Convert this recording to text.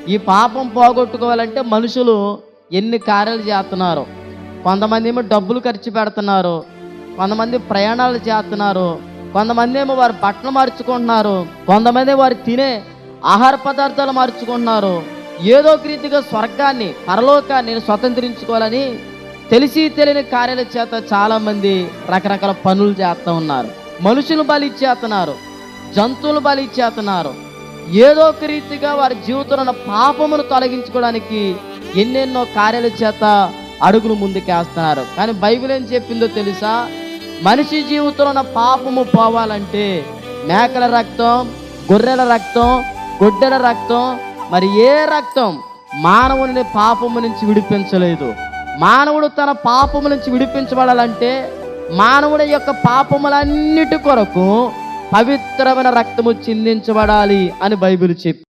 ఈ పాపం పోగొట్టుకోవాలంటే మనుషులు ఎన్ని కార్యాలు చేస్తున్నారు. కొంతమంది ఏమో డబ్బులు ఖర్చు పెడుతున్నారు, కొంతమంది ప్రయాణాలు చేస్తున్నారు, కొంతమంది ఏమో వారి బట్టలు మార్చుకుంటున్నారు, కొంతమంది వారు తినే ఆహార పదార్థాలు మార్చుకుంటున్నారు. ఏదో ఒక రీతిగా స్వర్గాన్ని పరలోకాన్ని స్వతంత్రించుకోవాలని తెలిసి తెలియని కార్యాల చేత చాలామంది రకరకాల పనులు చేస్తూ ఉన్నారు. మనుషులు బలి ఇచ్చేస్తున్నారు, జంతువులు బలి ఇచ్చేస్తున్నారు. ఏదో ఒక రీతిగా వారి జీవితంలో ఉన్న పాపమును తొలగించుకోవడానికి ఎన్నెన్నో కార్యాల చేత అడుగులు ముందుకేస్తున్నారు. కానీ బైబిల్ ఏం చెప్పిందో తెలుసా? మనిషి జీవితంలో ఉన్న పాపము పోవాలంటే మేకల రక్తం, గొర్రెల రక్తం, గొడ్డెల రక్తం, మరి ఏ రక్తం మానవుని పాపము నుంచి విడిపించలేదు. మానవుడు తన పాపము నుంచి విడిపించబడాలంటే మానవుడి యొక్క పాపములన్నిటి కొరకు పవిత్రమైన రక్తము చిందించబడాలి అని బైబిల్ చెప్పి